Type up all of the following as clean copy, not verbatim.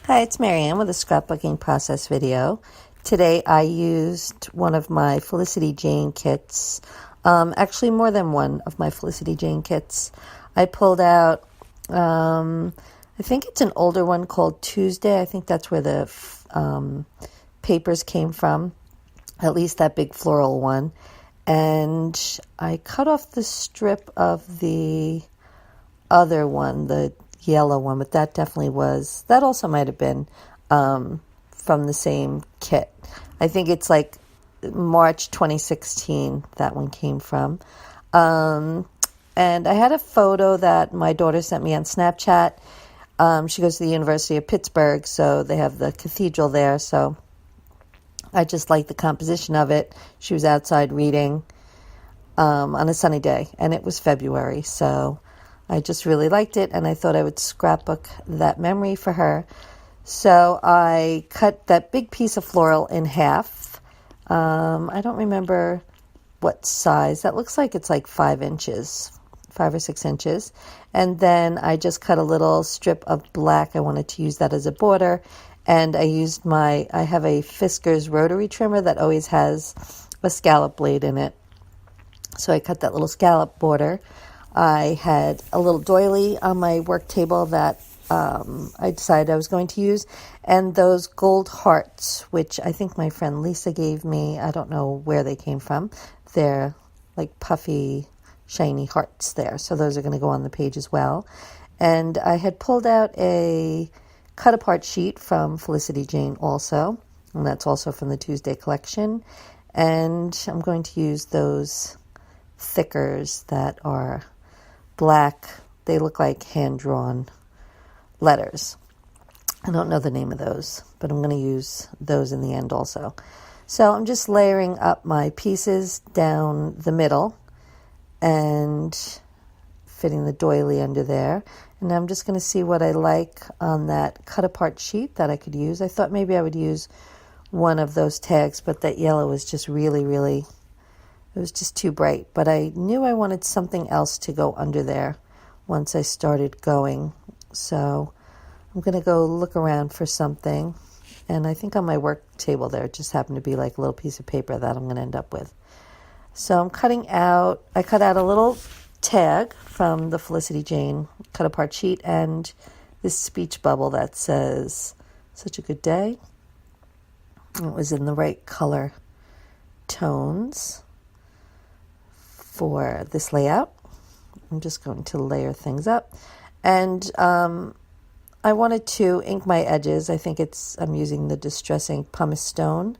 Hi, it's Marianne with a scrapbooking process video. Today I used one of my Felicity Jane kits, actually more than one of my Felicity Jane kits. I pulled out, I think it's an older one called Tuesday. I think that's where the papers came from, at least that big floral one. And I cut off the strip of the other one, the yellow one, but that definitely was, that also might have been from the same kit. I think it's like March 2016 that one came from. And I had a photo that my daughter sent me on Snapchat. She goes to the University of Pittsburgh, so they have the cathedral there, so I just liked the composition of it. She was outside reading on a sunny day, and it was February, so I just really liked it, and I thought I would scrapbook that memory for her. So I cut that big piece of floral in half. I don't remember what size. That looks like it's like 5 or 6 inches. And then I just cut a little strip of black. I wanted to use that as a border. And I have a Fiskars rotary trimmer that always has a scallop blade in it. So I cut that little scallop border. I had a little doily on my work table that I decided I was going to use, and those gold hearts, which I think my friend Lisa gave me. I don't know where they came from. They're like puffy, shiny hearts there, so those are going to go on the page as well. And I had pulled out a cut-apart sheet from Felicity Jane also, and that's also from the Tuesday collection. And I'm going to use those thickers that are black. They look like hand-drawn letters. I don't know the name of those, but I'm going to use those in the end also. So I'm just layering up my pieces down the middle and fitting the doily under there. And I'm just going to see what I like on that cut-apart sheet that I could use. I thought maybe I would use one of those tags, but that yellow was just really, it was just too bright. But I knew I wanted something else to go under there once I started going. So I'm going to go look around for something. And I think on my work table there, it just happened to be like a little piece of paper that I'm going to end up with. So I cut out a little tag from the Felicity Jane cut-apart sheet and this speech bubble that says, "Such a good day." It was in the right color tones for this layout. I'm just going to layer things up. And I wanted to ink my edges. I think I'm using the Distress Ink Pumice Stone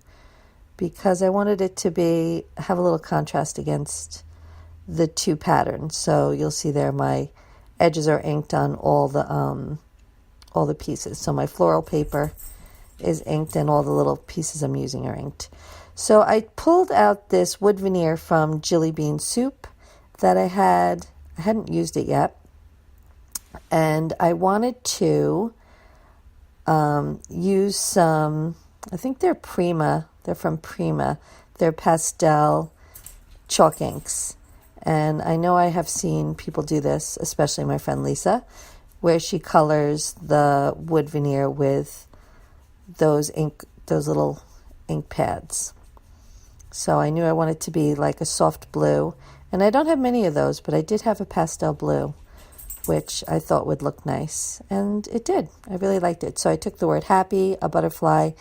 because I wanted it to have a little contrast against the two patterns. So you'll see there my edges are inked on all the pieces. So my floral paper is inked and all the little pieces I'm using are inked. So I pulled out this wood veneer from Jilly Bean Soup that I hadn't used it yet. And I wanted to use some, I think they're from Prima. They're pastel chalk inks. And I know I have seen people do this, especially my friend Lisa, where she colors the wood veneer with those little ink pads. So I knew I wanted to be like a soft blue. And I don't have many of those, but I did have a pastel blue, which I thought would look nice. And it did. I really liked it. So I took the word happy, a butterfly,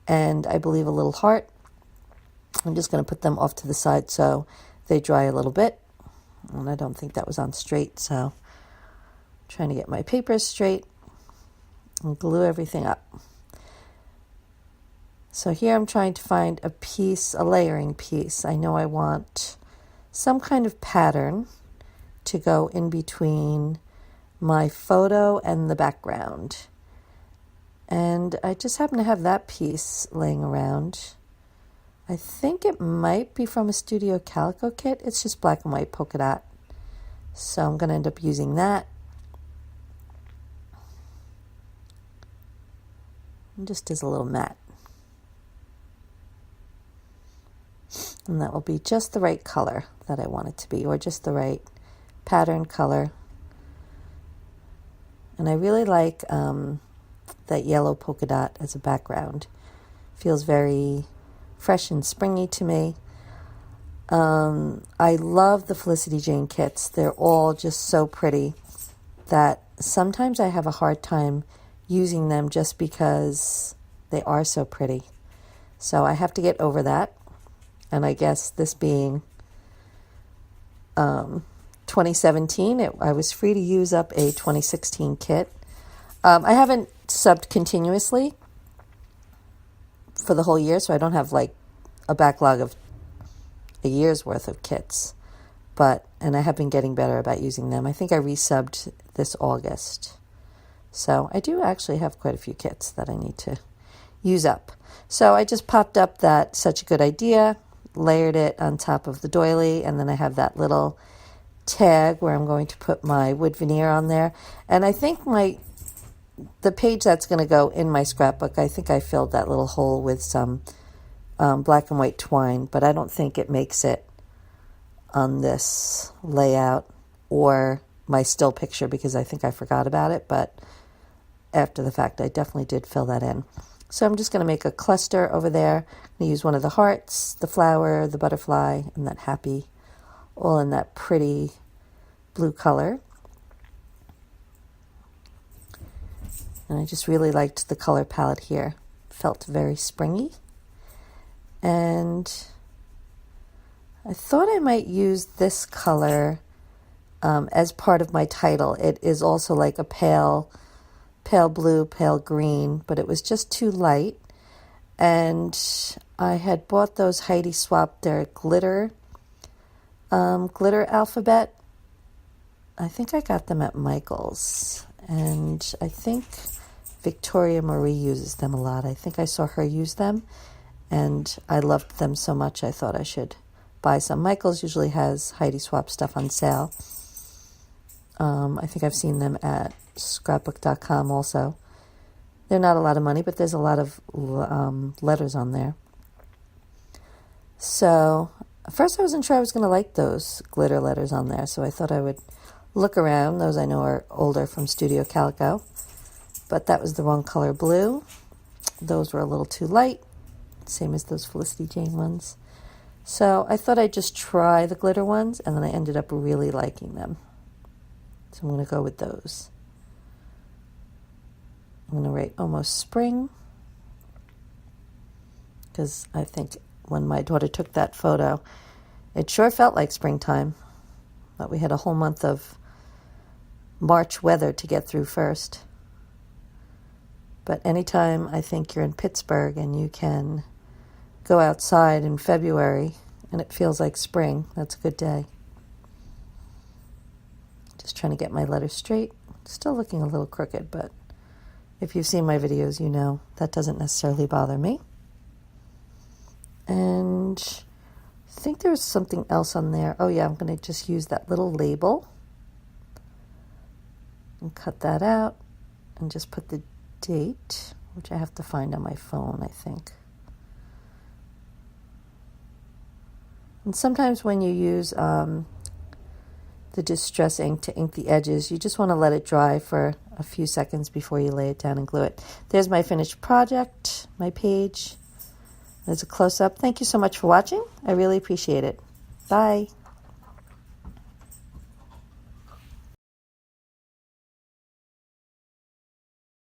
and I believe a little heart. I'm just going to put them off to the side so they dry a little bit. And I don't think that was on straight, so I'm trying to get my papers straight and glue everything up. So here I'm trying to find a layering piece. I know I want some kind of pattern to go in between my photo and the background. And I just happen to have that piece laying around. I think it might be from a Studio Calico kit. It's just black and white polka dot. So I'm going to end up using that. And just as a little mat. And that will be just the right color that I want it to be, or just the right pattern color. And I really like that yellow polka dot as a background. Feels very fresh and springy to me. I love the Felicity Jane kits. They're all just so pretty that sometimes I have a hard time using them just because they are so pretty. So I have to get over that. And I guess this being 2017, I was free to use up a 2016 kit. I haven't subbed continuously for the whole year, so I don't have like a backlog of a year's worth of kits. And I have been getting better about using them. I think I resubbed this August. So I do actually have quite a few kits that I need to use up. So I just popped up that Such a Good Idea, layered it on top of the doily, and then I have that little tag where I'm going to put my wood veneer on there. And I think the page that's going to go in my scrapbook, I think I filled that little hole with some black and white twine, but I don't think it makes it on this layout or my still picture because I think I forgot about it, but after the fact I definitely did fill that in. So I'm just going to make a cluster over there. I'm going to use one of the hearts, the flower, the butterfly, and that happy, all in that pretty blue color. And I just really liked the color palette here. Felt very springy. And I thought I might use this color as part of my title. It is also like a pale blue, pale green, but it was just too light. And I had bought those Heidi Swapp, their glitter alphabet. I think I got them at Michael's. And I think Victoria Marie uses them a lot. I think I saw her use them, and I loved them so much I thought I should buy some. Michael's usually has Heidi Swapp stuff on sale. I think I've seen them at scrapbook.com also. They're not a lot of money, but there's a lot of letters on there. So at first I wasn't sure I was going to like those glitter letters on there, so I thought I would look around. Those I know are older from Studio Calico, but that was the wrong color blue. Those were a little too light, same as those Felicity Jane ones. So I thought I'd just try the glitter ones, and then I ended up really liking them. So I'm going to go with those. I'm going to write almost spring, because I think when my daughter took that photo, it sure felt like springtime. But we had a whole month of March weather to get through first. But anytime I think you're in Pittsburgh and you can go outside in February and it feels like spring, that's a good day. Just trying to get my letters straight. Still looking a little crooked, but if you've seen my videos, you know that doesn't necessarily bother me. And I think there was something else on there. Oh yeah, I'm going to just use that little label and cut that out and just put the date, which I have to find on my phone, I think. And sometimes when you use the distress ink to ink the edges, you just want to let it dry for a few seconds before you lay it down and glue it. There's my finished project, my page. There's a close-up. Thank you so much for watching. I really appreciate it. Bye.